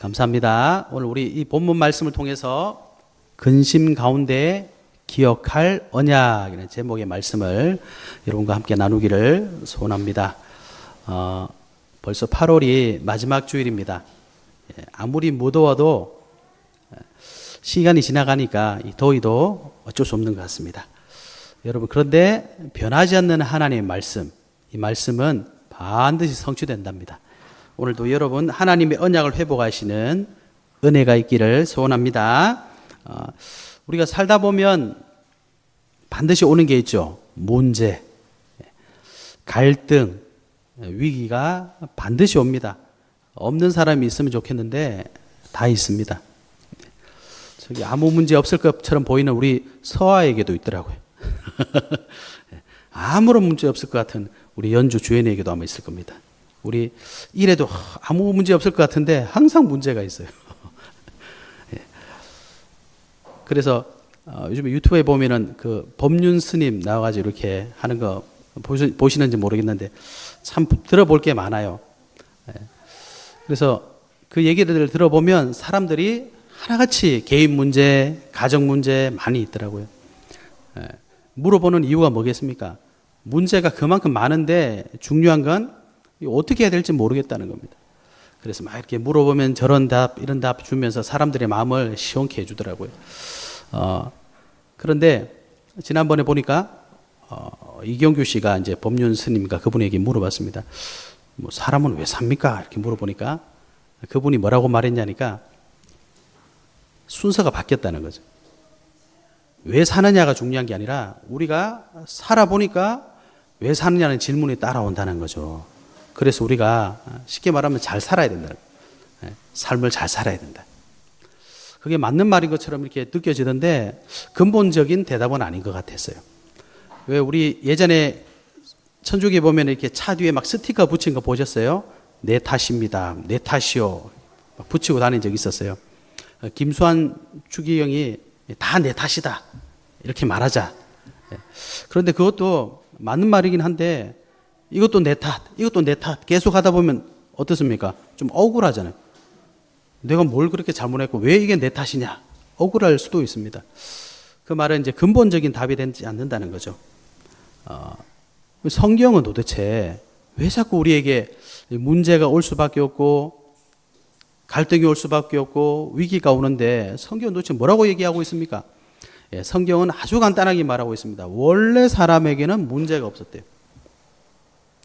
감사합니다. 오늘 우리 이 본문 말씀을 통해서 근심 가운데 기억할 언약이라는 제목의 말씀을 여러분과 함께 나누기를 소원합니다. 벌써 8월이 마지막 주일입니다. 아무리 무더워도 시간이 지나가니까 이 더위도 어쩔 수 없는 것 같습니다. 여러분, 그런데 변하지 않는 하나님의 말씀, 이 말씀은 반드시 성취된답니다. 오늘도 여러분 하나님의 언약을 회복하시는 은혜가 있기를 소원합니다. 우리가 살다 보면 반드시 오는 게 있죠. 문제, 갈등, 위기가 반드시 옵니다. 없는 사람이 있으면 좋겠는데 다 있습니다. 저기 아무 문제 없을 것처럼 보이는 우리 서아에게도 있더라고요. 아무런 문제 없을 것 같은 우리 연주 주연에게도 아마 있을 겁니다. 우리 일에도 아무 문제 없을 것 같은데 항상 문제가 있어요. 그래서 요즘에 유튜브에 보면은 그 법륜 스님 나와가지고 이렇게 하는 거 보시는지 모르겠는데 참 들어볼 게 많아요. 그래서 그 얘기를 들어보면 사람들이 하나같이 개인 문제, 가정 문제 많이 있더라고요. 물어보는 이유가 뭐겠습니까? 문제가 그만큼 많은데 중요한 건 어떻게 해야 될지 모르겠다는 겁니다. 그래서 막 이렇게 물어보면 저런 답, 이런 답 주면서 사람들의 마음을 시원케 해주더라고요. 그런데 지난번에 보니까 이경규 씨가 이제 법륜 스님과 그분에게 물어봤습니다. 뭐 사람은 왜 삽니까? 이렇게 물어보니까 그분이 뭐라고 말했냐니까 순서가 바뀌었다는 거죠. 왜 사느냐가 중요한 게 아니라 우리가 살아보니까 왜 사느냐는 질문이 따라온다는 거죠. 그래서 우리가 쉽게 말하면 잘 살아야 된다. 삶을 잘 살아야 된다. 그게 맞는 말인 것처럼 이렇게 느껴지던데 근본적인 대답은 아닌 것 같았어요. 왜 우리 예전에 천주교에 보면 이렇게 차 뒤에 막 스티커 붙인 거 보셨어요? 내 탓입니다. 내 탓이요. 막 붙이고 다닌 적이 있었어요. 김수환 추기경이 다 내 탓이다. 이렇게 말하자. 그런데 그것도 맞는 말이긴 한데 이것도 내 탓, 이것도 내 탓 계속 하다 보면 어떻습니까? 좀 억울하잖아요. 내가 뭘 그렇게 잘못했고 왜 이게 내 탓이냐? 억울할 수도 있습니다. 그 말은 이제 근본적인 답이 되지 않는다는 거죠. 성경은 도대체 왜 자꾸 우리에게 문제가 올 수밖에 없고 갈등이 올 수밖에 없고 위기가 오는데 성경은 도대체 뭐라고 얘기하고 있습니까? 성경은 아주 간단하게 말하고 있습니다. 원래 사람에게는 문제가 없었대요.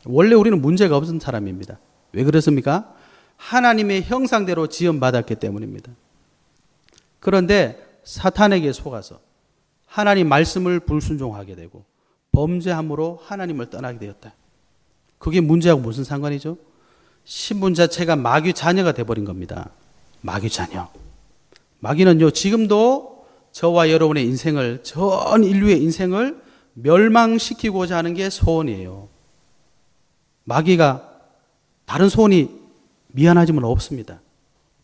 원래 우리는 문제가 없는 사람입니다. 왜 그렇습니까? 하나님의 형상대로 지음받았기 때문입니다. 그런데 사탄에게 속아서 하나님 말씀을 불순종하게 되고 범죄함으로 하나님을 떠나게 되었다. 그게 문제하고 무슨 상관이죠? 신분 자체가 마귀 자녀가 돼버린 겁니다. 마귀 자녀. 마귀는요, 지금도 저와 여러분의 인생을, 전 인류의 인생을 멸망시키고자 하는 게 소원이에요. 마귀가 다른 소원이 미안하지만 없습니다.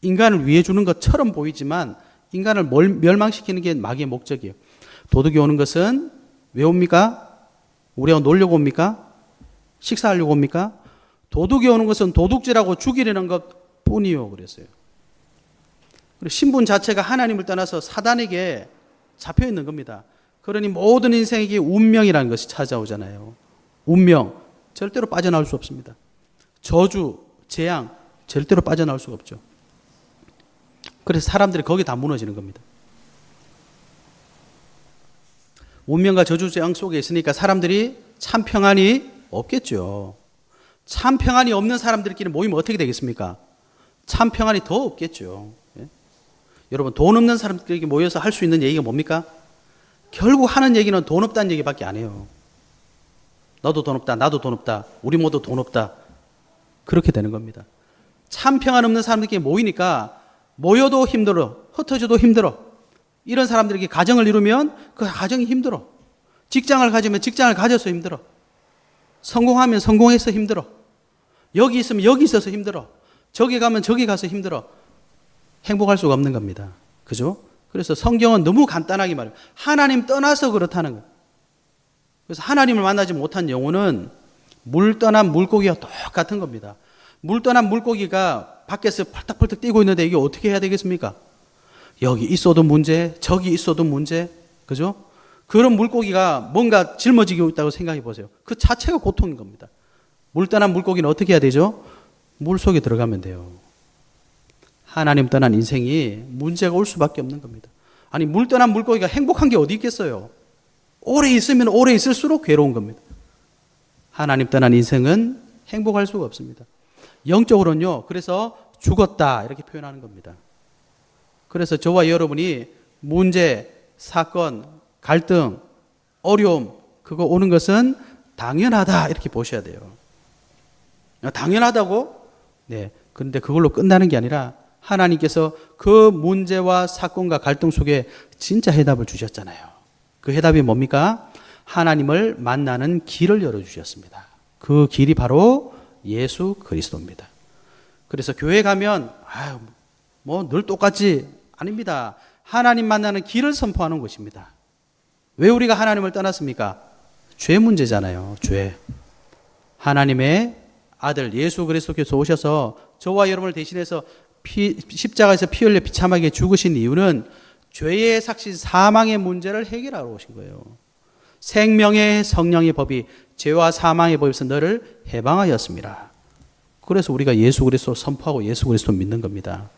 인간을 위해 주는 것처럼 보이지만 인간을 멸망시키는 게 마귀의 목적이에요. 도둑이 오는 것은 왜 옵니까? 우리하고 놀려고 옵니까? 식사하려고 옵니까? 도둑이 오는 것은 도둑질하고 죽이려는 것 뿐이요. 그랬어요. 그리고 신분 자체가 하나님을 떠나서 사단에게 잡혀 있는 겁니다. 그러니 모든 인생에게 운명이라는 것이 찾아오잖아요. 운명. 절대로 빠져나올 수 없습니다. 저주, 재앙, 절대로 빠져나올 수가 없죠. 그래서 사람들이 거기 다 무너지는 겁니다. 운명과 저주, 재앙 속에 있으니까 사람들이 참 평안이 없겠죠. 참 평안이 없는 사람들끼리 모이면 어떻게 되겠습니까? 참 평안이 더 없겠죠. 예? 여러분, 돈 없는 사람들끼리 모여서 할 수 있는 얘기가 뭡니까? 결국 하는 얘기는 돈 없다는 얘기밖에 안 해요. 너도 돈 없다, 나도 돈 없다, 우리 모두 돈 없다. 그렇게 되는 겁니다. 참 평안 없는 사람들끼리 모이니까 모여도 힘들어, 흩어져도 힘들어. 이런 사람들에게 가정을 이루면 그 가정이 힘들어. 직장을 가지면 직장을 가져서 힘들어. 성공하면 성공해서 힘들어. 여기 있으면 여기 있어서 힘들어. 저기 가면 저기 가서 힘들어. 행복할 수가 없는 겁니다. 그죠? 그래서 성경은 너무 간단하게 말해요. 하나님 떠나서 그렇다는 거예요. 그래서 하나님을 만나지 못한 영혼은 물 떠난 물고기와 똑같은 겁니다. 물 떠난 물고기가 밖에서 펄떡펄떡 뛰고 있는데 이게 어떻게 해야 되겠습니까? 여기 있어도 문제, 저기 있어도 문제, 그죠? 그런 물고기가 뭔가 짊어지고 있다고 생각해 보세요. 그 자체가 고통인 겁니다. 물 떠난 물고기는 어떻게 해야 되죠? 물 속에 들어가면 돼요. 하나님 떠난 인생이 문제가 올 수밖에 없는 겁니다. 아니, 물 떠난 물고기가 행복한 게 어디 있겠어요? 오래 있으면 오래 있을수록 괴로운 겁니다. 하나님 떠난 인생은 행복할 수가 없습니다. 영적으로는요, 그래서 죽었다 이렇게 표현하는 겁니다. 그래서 저와 여러분이 문제, 사건, 갈등, 어려움 그거 오는 것은 당연하다 이렇게 보셔야 돼요. 당연하다고? 네. 그런데 그걸로 끝나는 게 아니라 하나님께서 그 문제와 사건과 갈등 속에 진짜 해답을 주셨잖아요. 그 해답이 뭡니까? 하나님을 만나는 길을 열어주셨습니다. 그 길이 바로 예수 그리스도입니다. 그래서 교회 가면 뭐 늘 똑같지 아닙니다. 하나님 만나는 길을 선포하는 것입니다. 왜 우리가 하나님을 떠났습니까? 죄 문제잖아요. 죄. 하나님의 아들 예수 그리스도께서 오셔서 저와 여러분을 대신해서 십자가에서 피 흘려 비참하게 죽으신 이유는 죄의 삭신 사망의 문제를 해결하러 오신 거예요. 생명의 성령의 법이 죄와 사망의 법에서 너를 해방하였습니다. 그래서 우리가 예수 그리스도 선포하고 예수 그리스도 믿는 겁니다.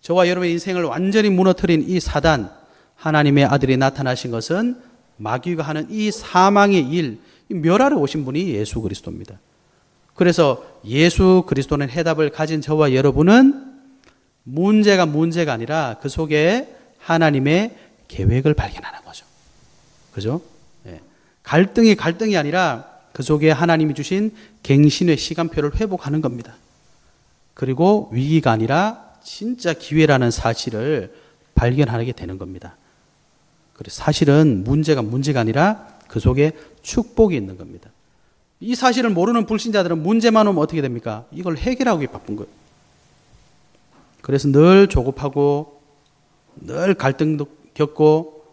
저와 여러분의 인생을 완전히 무너뜨린 이 사단, 하나님의 아들이 나타나신 것은 마귀가 하는 이 사망의 일, 멸하러 오신 분이 예수 그리스도입니다. 그래서 예수 그리스도는 해답을 가진 저와 여러분은 문제가 아니라 그 속에 하나님의 계획을 발견하는 거죠. 그죠? 네. 갈등이 아니라 그 속에 하나님이 주신 갱신의 시간표를 회복하는 겁니다. 그리고 위기가 아니라 진짜 기회라는 사실을 발견하게 되는 겁니다. 그래서 사실은 문제가 아니라 그 속에 축복이 있는 겁니다. 이 사실을 모르는 불신자들은 문제만 오면 어떻게 됩니까? 이걸 해결하기 바쁜 거예요. 그래서 늘 조급하고 늘 갈등도 겪고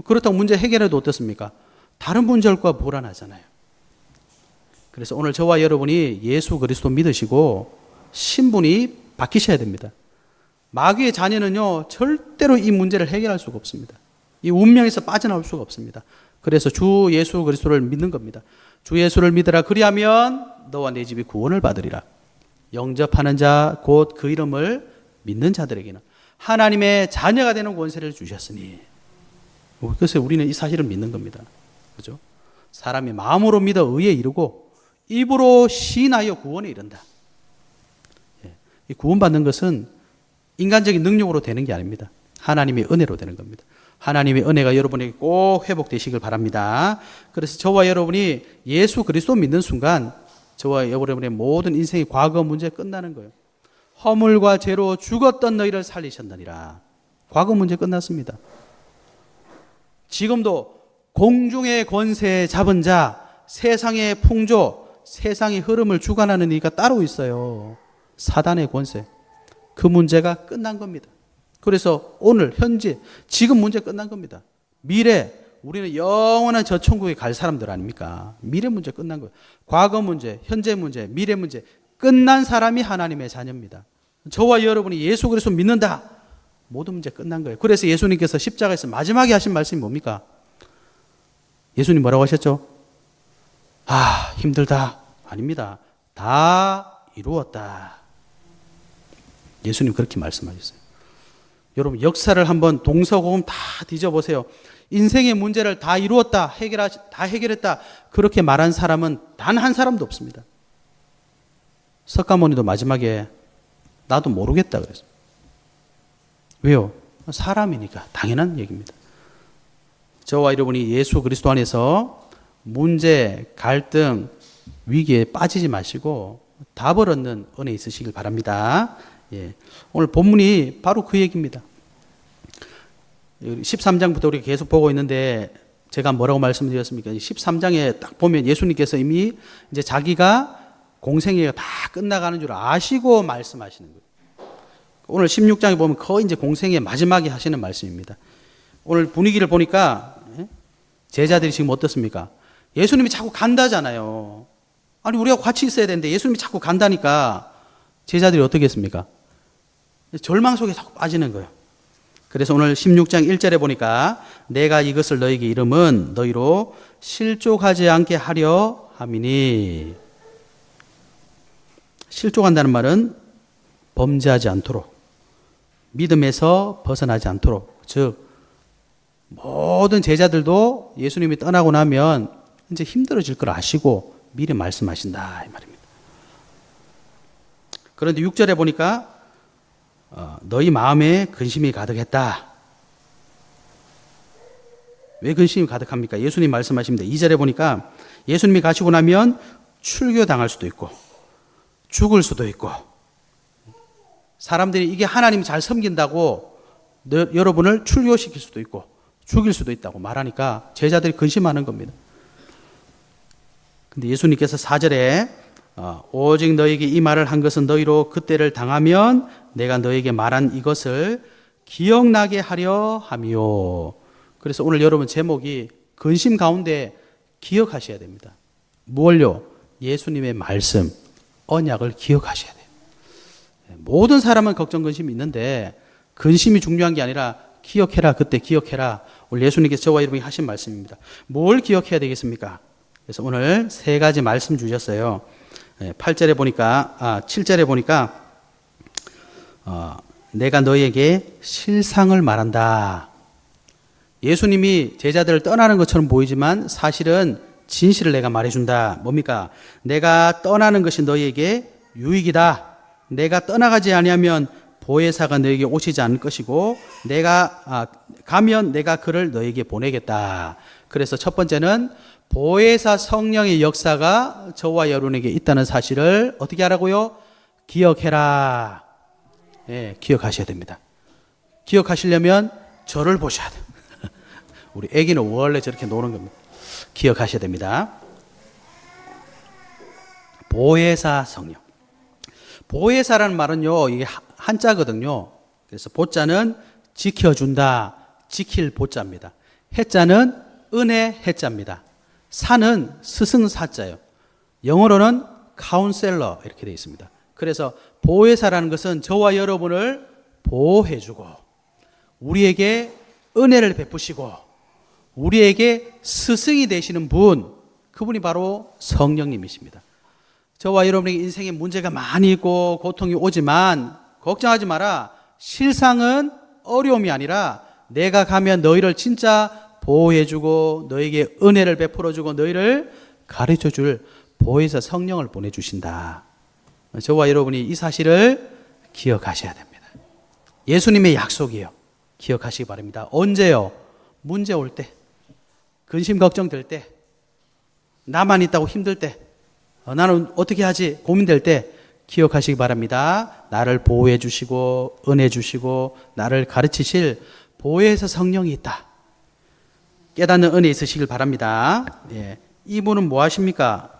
그렇다고 문제 해결해도 어떻습니까? 다른 문제 올까 불안하잖아요. 그래서 오늘 저와 여러분이 예수 그리스도 믿으시고 신분이 바뀌셔야 됩니다. 마귀의 자녀는요 절대로 이 문제를 해결할 수가 없습니다. 이 운명에서 빠져나올 수가 없습니다. 그래서 주 예수 그리스도를 믿는 겁니다. 주 예수를 믿으라. 그리하면 너와 내 집이 구원을 받으리라. 영접하는 자 곧 그 이름을 믿는 자들에게는 하나님의 자녀가 되는 권세를 주셨으니. 그래서 우리는 이 사실을 믿는 겁니다. 그죠? 사람이 마음으로 믿어 의에 이르고 입으로 시인하여 구원에 이른다. 이 구원받는 것은 인간적인 능력으로 되는 게 아닙니다. 하나님의 은혜로 되는 겁니다. 하나님의 은혜가 여러분에게 꼭 회복되시길 바랍니다. 그래서 저와 여러분이 예수 그리스도 믿는 순간 저와 여러분의 모든 인생의 과거 문제 끝나는 거예요. 허물과 죄로 죽었던 너희를 살리셨느니라. 과거 문제 끝났습니다. 지금도 공중의 권세 잡은 자, 세상의 풍조, 세상의 흐름을 주관하는 이가 따로 있어요. 사단의 권세. 그 문제가 끝난 겁니다. 그래서 오늘 현재 지금 문제 끝난 겁니다. 미래 우리는 영원한 저 천국에 갈 사람들 아닙니까? 미래 문제 끝난 거예요. 과거 문제, 현재 문제, 미래 문제 끝난 사람이 하나님의 자녀입니다. 저와 여러분이 예수 그리스도 믿는다. 모든 문제 끝난 거예요. 그래서 예수님께서 십자가에서 마지막에 하신 말씀이 뭡니까? 예수님 뭐라고 하셨죠? 힘들다. 아닙니다. 다 이루었다. 예수님 그렇게 말씀하셨어요. 여러분 역사를 한번 동서고금 다 뒤져보세요. 인생의 문제를 다 이루었다, 다 해결했다 그렇게 말한 사람은 단 한 사람도 없습니다. 석가모니도 마지막에 나도 모르겠다 그랬어요. 왜요? 사람이니까 당연한 얘기입니다. 저와 여러분이 예수 그리스도 안에서 문제, 갈등, 위기에 빠지지 마시고 답을 얻는 은혜 있으시길 바랍니다. 오늘 본문이 바로 그 얘기입니다. 13장부터 우리가 계속 보고 있는데 제가 뭐라고 말씀드렸습니까? 13장에 딱 보면 예수님께서 이미 이제 자기가 공생애가 다 끝나가는 줄 아시고 말씀하시는 거예요. 오늘 16장에 보면 거의 이제 공생애 마지막에 하시는 말씀입니다. 오늘 분위기를 보니까 제자들이 지금 어떻습니까? 예수님이 자꾸 간다잖아요. 아니 우리가 같이 있어야 되는데 예수님이 자꾸 간다니까 제자들이 어떻게 했습니까? 절망 속에 자꾸 빠지는 거예요. 그래서 오늘 16장 1절에 보니까 내가 이것을 너에게 이름은 너희로 실족하지 않게 하려 함이니. 실족한다는 말은 범죄하지 않도록, 믿음에서 벗어나지 않도록, 즉 모든 제자들도 예수님이 떠나고 나면 이제 힘들어질 걸 아시고 미리 말씀하신다 이 말입니다. 그런데 6절에 보니까 너희 마음에 근심이 가득했다. 왜 근심이 가득합니까? 예수님 말씀하십니다. 2절에 보니까 예수님이 가시고 나면 출교당할 수도 있고 죽을 수도 있고, 사람들이 이게 하나님 잘 섬긴다고 여러분을 출교시킬 수도 있고 죽일 수도 있다고 말하니까 제자들이 근심하는 겁니다. 근데 예수님께서 4절에 오직 너에게 이 말을 한 것은 너희로 그때를 당하면 내가 너에게 말한 이것을 기억나게 하려 함이요. 그래서 오늘 여러분 제목이 근심 가운데 기억하셔야 됩니다. 무엇요? 예수님의 말씀, 언약을 기억하셔야 돼요. 모든 사람은 걱정 근심이 있는데 근심이 중요한 게 아니라 기억해라, 그때 기억해라. 오늘 예수님께서 저와 여러분이 하신 말씀입니다. 뭘 기억해야 되겠습니까? 그래서 오늘 세 가지 말씀 주셨어요. 8절에 보니까 7절에 보니까 내가 너에게 실상을 말한다. 예수님이 제자들을 떠나는 것처럼 보이지만 사실은 진실을 내가 말해준다. 뭡니까? 내가 떠나는 것이 너희에게 유익이다. 내가 떠나가지 아니하면 보혜사가 너에게 오시지 않을 것이고 내가 가면 내가 그를 너에게 보내겠다. 그래서 첫 번째는 보혜사 성령의 역사가 저와 여러분에게 있다는 사실을 어떻게 하라고요? 기억해라. 예, 기억하셔야 됩니다. 기억하시려면 저를 보셔야 돼요. 우리 애기는 원래 저렇게 노는 겁니다. 기억하셔야 됩니다. 보혜사 성령. 보혜사라는 말은요, 이게 한자거든요. 그래서 보자는 지켜준다, 지킬 보자입니다. 해자는 은혜 해자입니다. 사는 스승사자예요. 영어로는 카운셀러 이렇게 되어 있습니다. 그래서 보혜사라는 것은 저와 여러분을 보호해주고 우리에게 은혜를 베푸시고 우리에게 스승이 되시는 분, 그분이 바로 성령님이십니다. 저와 여러분에게 인생에 문제가 많이 있고 고통이 오지만 걱정하지 마라. 실상은 어려움이 아니라 내가 가면 너희를 진짜 보호해주고 너에게 은혜를 베풀어주고 너희를 가르쳐줄 보혜사 성령을 보내주신다. 저와 여러분이 이 사실을 기억하셔야 됩니다. 예수님의 약속이에요. 기억하시기 바랍니다. 언제요? 문제 올 때, 근심 걱정될 때, 나만 있다고 힘들 때, 나는 어떻게 하지 고민될 때 기억하시기 바랍니다. 나를 보호해 주시고 은혜 주시고 나를 가르치실 보혜사 성령이 있다. 깨닫는 은혜 있으시길 바랍니다. 예. 이분은 뭐 하십니까?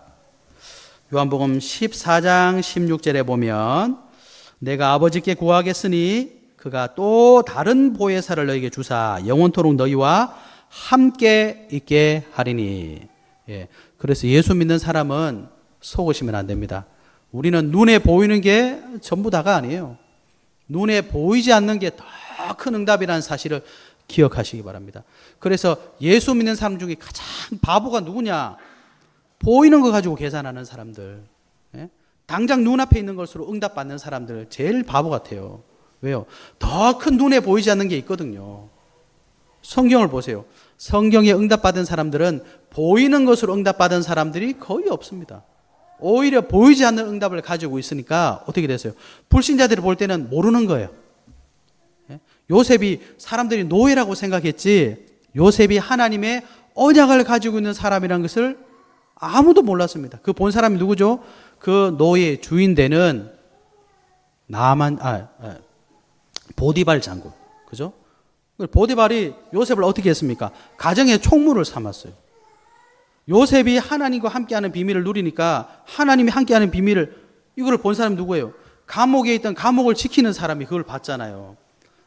요한복음 14장 16절에 보면 내가 아버지께 구하겠으니 그가 또 다른 보혜사를 너에게 주사 영원토록 너희와 함께 있게 하리니. 예. 그래서 예수 믿는 사람은 속으시면 안 됩니다. 우리는 눈에 보이는 게 전부 다가 아니에요. 눈에 보이지 않는 게 더 큰 응답이라는 사실을 기억하시기 바랍니다. 그래서 예수 믿는 사람 중에 가장 바보가 누구냐? 보이는 거 가지고 계산하는 사람들. 예? 당장 눈앞에 있는 것으로 응답받는 사람들 제일 바보 같아요. 왜요? 더 큰 눈에 보이지 않는 게 있거든요. 성경을 보세요. 성경에 응답받은 사람들은 보이는 것으로 응답받은 사람들이 거의 없습니다. 오히려 보이지 않는 응답을 가지고 있으니까 어떻게 됐어요? 불신자들이 볼 때는 모르는 거예요. 요셉이 사람들이 노예라고 생각했지 요셉이 하나님의 언약을 가지고 있는 사람이라는 것을 아무도 몰랐습니다. 그 본 사람이 누구죠? 그 노예 주인 되는 보디발 장군. 그죠? 보디발이 요셉을 어떻게 했습니까? 가정의 총무를 삼았어요. 요셉이 하나님과 함께하는 비밀을 누리니까 하나님이 함께하는 비밀을 이걸 본 사람이 누구예요? 감옥에 있던 감옥을 지키는 사람이 그걸 봤잖아요.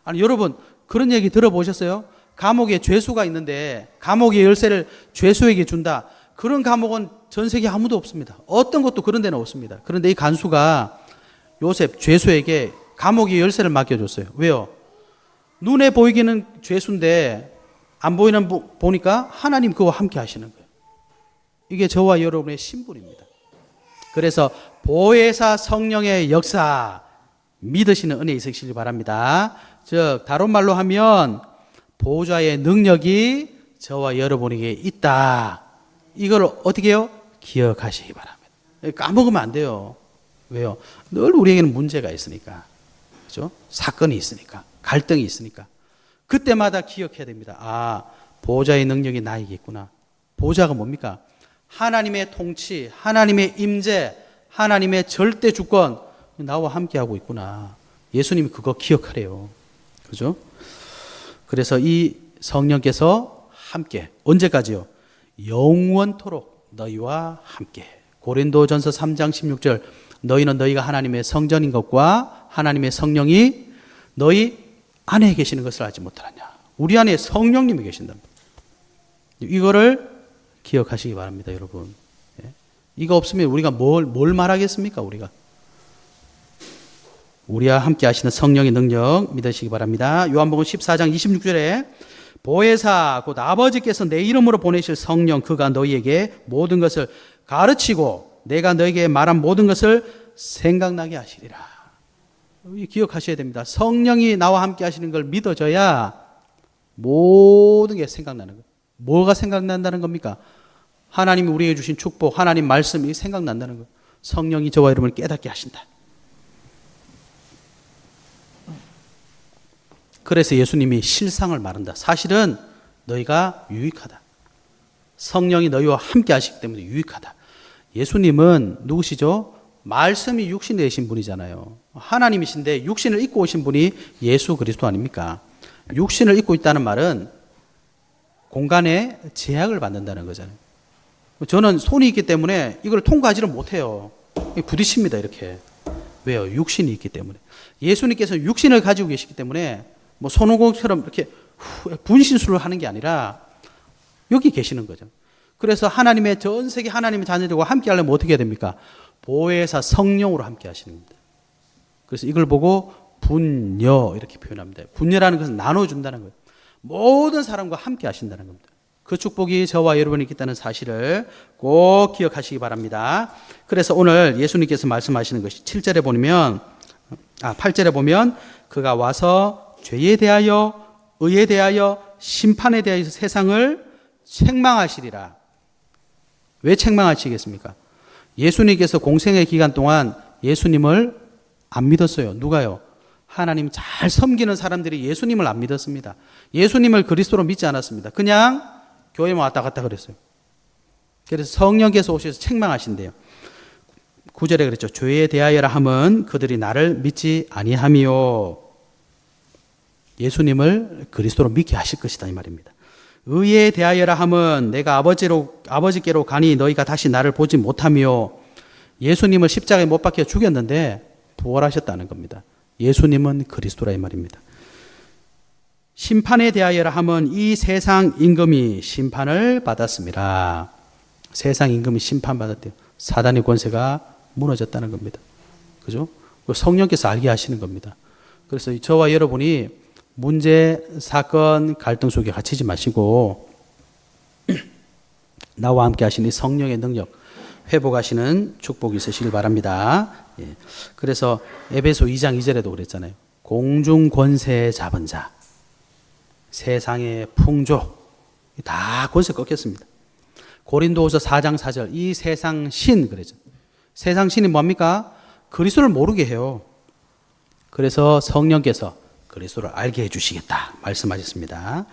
아니 여러분 그런 얘기 들어보셨어요? 감옥에 죄수가 있는데 감옥의 열쇠를 죄수에게 준다. 그런 감옥은 전 세계 아무도 없습니다. 어떤 것도 그런 데는 없습니다. 그런데 이 간수가 요셉 죄수에게 감옥의 열쇠를 맡겨줬어요. 왜요? 눈에 보이기는 죄수인데 안 보이는 보니까 하나님 그와 함께 하시는 거예요. 이게 저와 여러분의 신분입니다. 그래서 보혜사 성령의 역사 믿으시는 은혜 있으시길 바랍니다. 즉 다른 말로 하면 보좌의 능력이 저와 여러분에게 있다. 이걸 어떻게 해요? 기억하시기 바랍니다. 까먹으면 안 돼요. 왜요? 늘 우리에게는 문제가 있으니까. 그죠? 사건이 있으니까. 갈등이 있으니까. 그때마다 기억해야 됩니다. 아, 보좌의 능력이 나에게 있구나. 보좌가 뭡니까? 하나님의 통치, 하나님의 임재, 하나님의 절대 주권 나와 함께하고 있구나. 예수님이 그거 기억하래요. 그죠? 그래서 이 성령께서 함께 언제까지요? 영원토록 너희와 함께. 고린도전서 3장 16절 너희는 너희가 하나님의 성전인 것과 하나님의 성령이 너희 안에 계시는 것을 알지 못하느냐. 우리 안에 성령님이 계신답니다. 이거를 기억하시기 바랍니다, 여러분. 이거 없으면 우리가 뭘 말하겠습니까, 우리가? 우리와 함께 하시는 성령의 능력 믿으시기 바랍니다. 요한복음 14장 26절에 보혜사 곧 아버지께서 내 이름으로 보내실 성령 그가 너희에게 모든 것을 가르치고 내가 너희에게 말한 모든 것을 생각나게 하시리라. 기억하셔야 됩니다. 성령이 나와 함께 하시는 걸 믿어져야 모든 게 생각나는 거예요. 뭐가 생각난다는 겁니까? 하나님이 우리에게 주신 축복, 하나님 말씀이 생각난다는 거예요. 성령이 저와 여러분을 깨닫게 하신다. 그래서 예수님이 실상을 말한다. 사실은 너희가 유익하다. 성령이 너희와 함께 하시기 때문에 유익하다. 예수님은 누구시죠? 말씀이 육신 되신 분이잖아요. 하나님이신데 육신을 입고 오신 분이 예수 그리스도 아닙니까? 육신을 입고 있다는 말은 공간에 제약을 받는다는 거잖아요. 저는 손이 있기 때문에 이걸 통과하지를 못해요. 부딪힙니다, 이렇게. 왜요? 육신이 있기 때문에. 예수님께서 육신을 가지고 계시기 때문에 뭐 손오공처럼 이렇게 분신술을 하는 게 아니라 여기 계시는 거죠. 그래서 하나님의 전 세계 하나님의 자녀들과 함께 하려면 어떻게 해야 됩니까? 보혜사 성령으로 함께 하시는 겁니다. 그래서 이걸 보고 분녀 이렇게 표현합니다. 분녀라는 것은 나눠준다는 거예요. 모든 사람과 함께 하신다는 겁니다. 그 축복이 저와 여러분이 있다는 사실을 꼭 기억하시기 바랍니다. 그래서 오늘 예수님께서 말씀하시는 것이 8절에 보면 그가 와서 죄에 대하여 의에 대하여 심판에 대하여 세상을 책망하시리라. 왜 책망하시겠습니까? 예수님께서 공생의 기간 동안 예수님을 안 믿었어요. 누가요? 하나님 잘 섬기는 사람들이 예수님을 안 믿었습니다. 예수님을 그리스도로 믿지 않았습니다. 그냥 교회만 왔다 갔다 그랬어요. 그래서 성령께서 오셔서 책망하신대요. 9절에 그랬죠. 죄에 대하여라 함은 그들이 나를 믿지 아니하미요. 예수님을 그리스도로 믿게 하실 것이다 이 말입니다. 의에 대하여라 함은 내가 아버지께로 가니 너희가 다시 나를 보지 못하며. 예수님을 십자가에 못 박혀 죽였는데 부활하셨다는 겁니다. 예수님은 그리스도라 이 말입니다. 심판에 대하여라 함은 이 세상 임금이 심판을 받았습니다. 세상 임금이 심판받았대요. 사단의 권세가 무너졌다는 겁니다. 그죠? 성령께서 알게 하시는 겁니다. 그래서 저와 여러분이 문제, 사건, 갈등 속에 갇히지 마시고 나와 함께 하시는 성령의 능력 회복하시는 축복이 있으시길 바랍니다. 예. 그래서 에베소 2장 2절에도 그랬잖아요. 공중 권세 잡은 자, 세상의 풍조 다 권세 꺾였습니다. 고린도후서 4장 4절 이 세상 신 그랬죠. 세상 신이 뭡니까? 그리스도를 모르게 해요. 그래서 성령께서 그리스도를 알게 해주시겠다 말씀하셨습니다.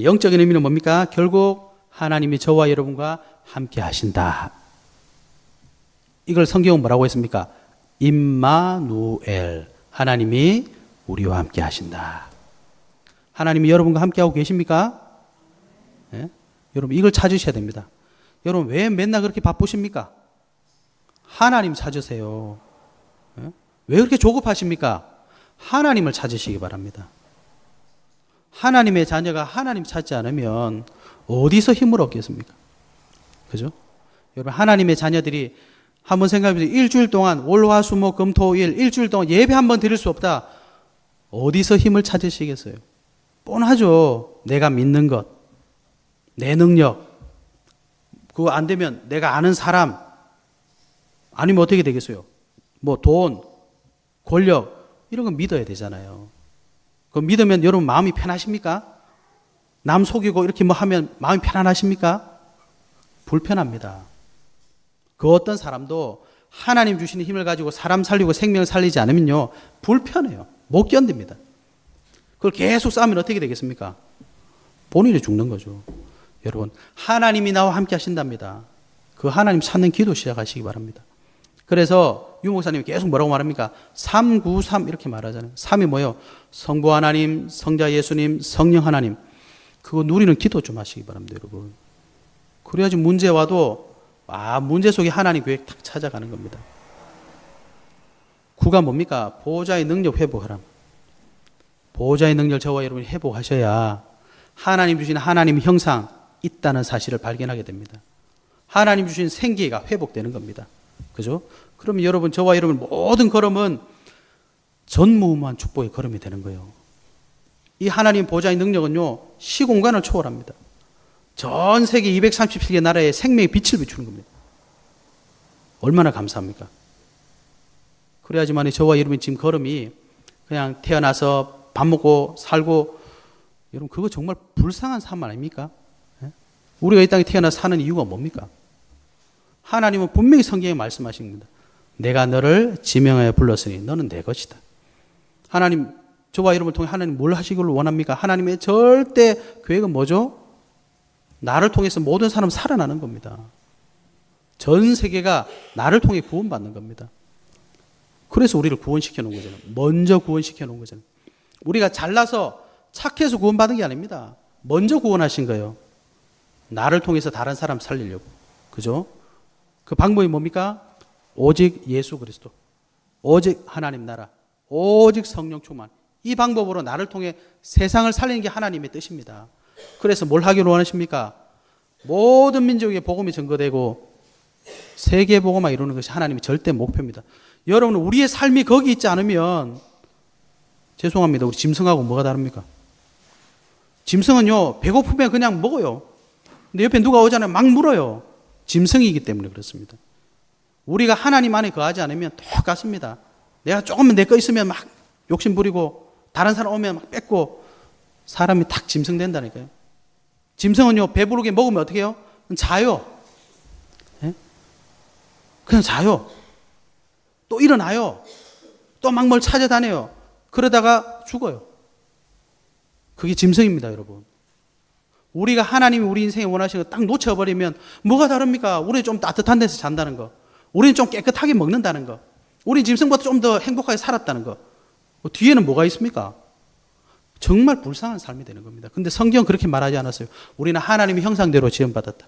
영적인 의미는 뭡니까? 결국 하나님이 저와 여러분과 함께 하신다. 이걸 성경은 뭐라고 했습니까? 임마누엘, 하나님이 우리와 함께 하신다. 하나님이 여러분과 함께하고 계십니까? 예? 여러분 이걸 찾으셔야 됩니다. 여러분 왜 맨날 그렇게 바쁘십니까? 하나님 찾으세요. 예? 왜 그렇게 조급하십니까? 하나님을 찾으시기 바랍니다. 하나님의 자녀가 하나님 찾지 않으면 어디서 힘을 얻겠습니까? 그죠? 여러분 하나님의 자녀들이 한번 생각해보세요. 일주일 동안 월화수목금토일 일주일 동안 예배 한번 드릴 수 없다. 어디서 힘을 찾으시겠어요? 뻔하죠. 내가 믿는 것, 내 능력, 그거 안 되면 내가 아는 사람, 아니면 어떻게 되겠어요? 뭐 돈, 권력 이런 거 믿어야 되잖아요. 그거 믿으면 여러분 마음이 편하십니까? 남 속이고 이렇게 뭐 하면 마음이 편안하십니까? 불편합니다. 그 어떤 사람도 하나님 주시는 힘을 가지고 사람 살리고 생명을 살리지 않으면요 불편해요. 못 견딥니다. 그걸 계속 싸우면 어떻게 되겠습니까? 본인이 죽는 거죠. 여러분 하나님이 나와 함께 하신답니다. 그 하나님 찾는 기도 시작하시기 바랍니다. 그래서 유 목사님이 계속 뭐라고 말합니까? 393 이렇게 말하잖아요. 3이 뭐예요? 성부 하나님, 성자 예수님, 성령 하나님. 그거 누리는 기도 좀 하시기 바랍니다, 여러분. 그래야지 문제 와도 문제 속에 하나님 계획 딱 찾아가는 겁니다. 9가 뭡니까? 보호자의 능력 회복하라. 보호자의 능력 저와 여러분이 회복하셔야 하나님 주신 하나님의 형상 있다는 사실을 발견하게 됩니다. 하나님 주신 생기가 회복되는 겁니다. 그죠? 그러면 여러분, 저와 여러분 모든 걸음은 전무후무한 축복의 걸음이 되는 거예요. 이 하나님 보호자의 능력은요, 시공간을 초월합니다. 전 세계 237개 나라에 생명의 빛을 비추는 겁니다. 얼마나 감사합니까? 그래야지만 저와 여러분이 지금 걸음이 그냥 태어나서 밥 먹고 살고, 여러분 그거 정말 불쌍한 삶 아닙니까? 우리가 이 땅에 태어나서 사는 이유가 뭡니까? 하나님은 분명히 성경에 말씀하신 겁니다. 내가 너를 지명하여 불렀으니 너는 내 것이다. 하나님, 저와 여러분을 통해 하나님 뭘 하시기를 원합니까? 하나님의 절대 계획은 뭐죠? 나를 통해서 모든 사람 살아나는 겁니다. 전 세계가 나를 통해 구원받는 겁니다. 그래서 우리를 구원시켜 놓은 거잖아요. 먼저 구원시켜 놓은 거잖아요. 우리가 잘나서 착해서 구원받은 게 아닙니다. 먼저 구원하신 거예요. 나를 통해서 다른 사람 살리려고. 그죠? 그 방법이 뭡니까? 오직 예수 그리스도, 오직 하나님 나라, 오직 성령 충만. 이 방법으로 나를 통해 세상을 살리는 게 하나님의 뜻입니다. 그래서 뭘 하기를 원하십니까? 모든 민족에 복음이 전거되고 세계 복음화 이루는 것이 하나님의 절대 목표입니다. 여러분, 우리의 삶이 거기 있지 않으면, 죄송합니다, 우리 짐승하고 뭐가 다릅니까? 짐승은요, 배고프면 그냥 먹어요. 근데 옆에 누가 오잖아요, 막 물어요. 짐승이기 때문에 그렇습니다. 우리가 하나님 안에 거하지 않으면 똑같습니다. 내가 조금만 내 거 있으면 막 욕심 부리고, 다른 사람 오면 막 뺏고, 사람이 탁 짐승 된다니까요. 짐승은요, 배부르게 먹으면 어떻게 해요? 자요. 예? 그냥 자요. 또 일어나요. 또 막 뭘 찾아다녀요. 그러다가 죽어요. 그게 짐승입니다, 여러분. 우리가 하나님이 우리 인생에 원하시는 거 딱 놓쳐버리면 뭐가 다릅니까? 우리는 좀 따뜻한 데서 잔다는 거. 우리는 좀 깨끗하게 먹는다는 거. 우리는 짐승보다 좀 더 행복하게 살았다는 거. 뒤에는 뭐가 있습니까? 정말 불쌍한 삶이 되는 겁니다. 근데 성경은 그렇게 말하지 않았어요. 우리는 하나님의 형상대로 지음받았다.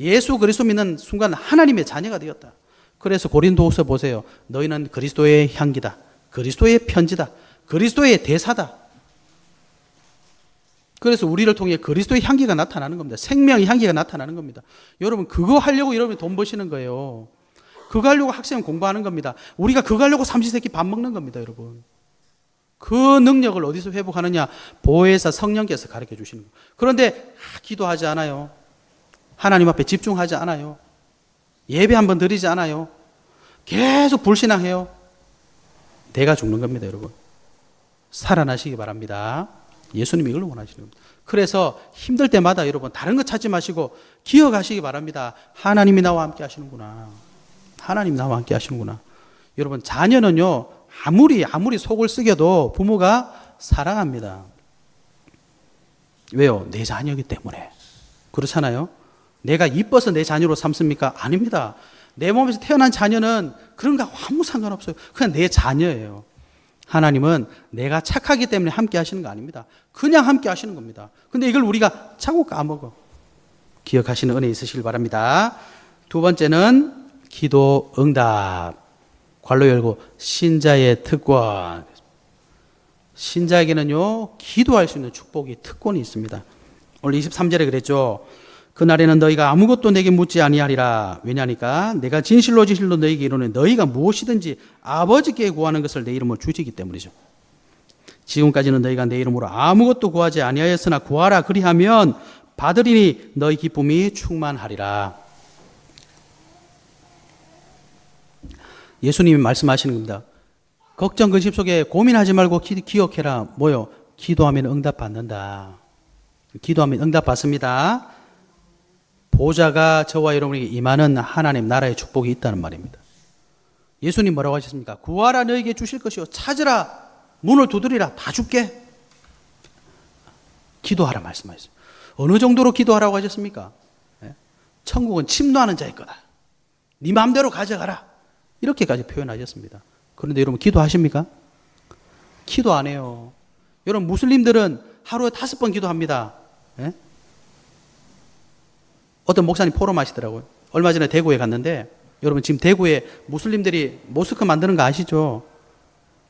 예수 그리스도 믿는 순간 하나님의 자녀가 되었다. 그래서 고린도후서 보세요. 너희는 그리스도의 향기다. 그리스도의 편지다. 그리스도의 대사다. 그래서 우리를 통해 그리스도의 향기가 나타나는 겁니다. 생명의 향기가 나타나는 겁니다. 여러분, 그거 하려고 여러분이 돈 버시는 거예요. 그거 하려고 학생 공부하는 겁니다. 우리가 그거 하려고 삼시세끼 밥 먹는 겁니다, 여러분. 그 능력을 어디서 회복하느냐? 보혜사 성령께서 가르쳐 주시는 거예요. 그런데 기도하지 않아요. 하나님 앞에 집중하지 않아요. 예배 한번 드리지 않아요. 계속 불신앙해요. 내가 죽는 겁니다, 여러분. 살아나시기 바랍니다. 예수님이 이걸 원하시는 겁니다. 그래서 힘들 때마다 여러분 다른 거 찾지 마시고 기억하시기 바랍니다. 하나님이 나와 함께 하시는구나. 하나님이 나와 함께 하시는구나. 여러분, 자녀는요, 아무리 속을 썩여도 부모가 사랑합니다. 왜요? 내 자녀이기 때문에. 그렇잖아요? 내가 이뻐서 내 자녀로 삼습니까? 아닙니다. 내 몸에서 태어난 자녀는 그런 거 아무 상관없어요. 그냥 내 자녀예요. 하나님은 내가 착하기 때문에 함께 하시는 거 아닙니다. 그냥 함께 하시는 겁니다. 근데 이걸 우리가 자꾸 까먹어. 기억하시는 은혜 있으시길 바랍니다. 두 번째는 기도 응답. 괄호 열고 신자의 특권. 신자에게는요, 기도할 수 있는 축복이 특권이 있습니다. 오늘 23절에 그랬죠. 그날에는 너희가 아무것도 내게 묻지 아니하리라. 왜냐하니까 내가 진실로 진실로 너희에게 이르노니 너희가 무엇이든지 아버지께 구하는 것을 내 이름으로 주시기 때문이죠. 지금까지는 너희가 내 이름으로 아무것도 구하지 아니하였으나 구하라 그리하면 받으리니 너희 기쁨이 충만하리라. 예수님이 말씀하시는 겁니다. 걱정 근심 속에 고민하지 말고 기억해라. 뭐요? 기도하면 응답받는다. 기도하면 응답받습니다. 보좌가 저와 여러분에게 임하는 하나님 나라의 축복이 있다는 말입니다. 예수님 뭐라고 하셨습니까? 구하라 너에게 주실 것이요 찾으라 문을 두드리라 다 줄게. 기도하라 말씀하셨어요. 어느 정도로 기도하라고 하셨습니까? 천국은 침노하는 자의 거다. 네 마음대로 가져가라. 이렇게까지 표현하셨습니다. 그런데 여러분 기도하십니까? 기도 안 해요. 여러분 무슬림들은 하루에 5번 기도합니다. 어떤 목사님 포럼하시더라고요. 얼마 전에 대구에 갔는데 여러분 지금 대구에 무슬림들이 모스크 만드는 거 아시죠?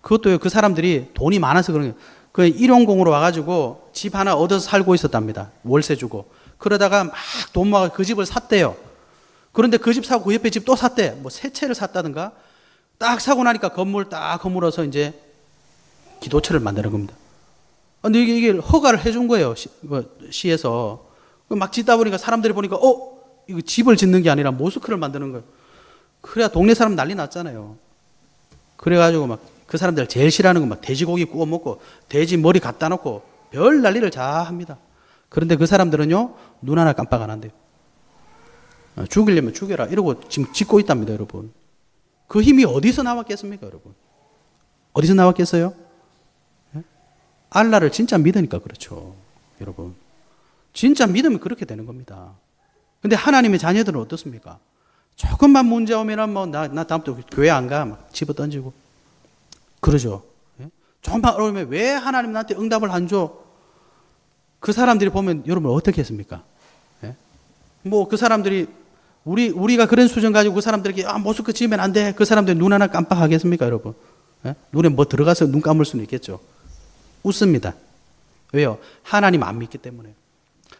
그것도요. 그 사람들이 돈이 많아서 그런 거예요. 그 일용공으로 와가지고 집 하나 얻어서 살고 있었답니다. 월세 주고. 그러다가 막 돈 모아 그 집을 샀대요. 그런데 그 집 사고 그 옆에 집 또 샀대. 뭐 세 채를 샀다든가. 딱 사고 나니까 건물 딱 건물어서 이제 기도처를 만드는 겁니다. 근데 이게 허가를 해준 거예요. 시에서. 막 짓다 보니까 사람들이 보니까 이거 집을 짓는 게 아니라 모스크를 만드는 거예요. 그래야 동네 사람 난리 났잖아요. 그래가지고 막 그 사람들 제일 싫어하는 건 막 돼지고기 구워 먹고 돼지 머리 갖다 놓고 별 난리를 다 합니다. 그런데 그 사람들은요 눈 하나 깜빡 안 한대요. 죽이려면 죽여라 이러고 지금 짓고 있답니다, 여러분. 그 힘이 어디서 나왔겠습니까, 여러분? 어디서 나왔겠어요? 알라를 진짜 믿으니까 그렇죠, 여러분. 진짜 믿으면 그렇게 되는 겁니다. 근데 하나님의 자녀들은 어떻습니까? 조금만 문제 오면은 뭐 나 다음부터 교회 안 가 막 집어 던지고 그러죠. 조금만 어려우면 왜 하나님 나한테 응답을 안 줘? 그 사람들이 보면 여러분 어떻게 했습니까? 뭐 그 사람들이 우리가 그런 수준 가지고 그 사람들에게 모스크 지으면 안 돼. 그 사람들 눈 하나 깜빡하겠습니까, 여러분? 눈에 뭐 들어가서 눈 감을 수는 있겠죠. 웃습니다. 왜요? 하나님 안 믿기 때문에.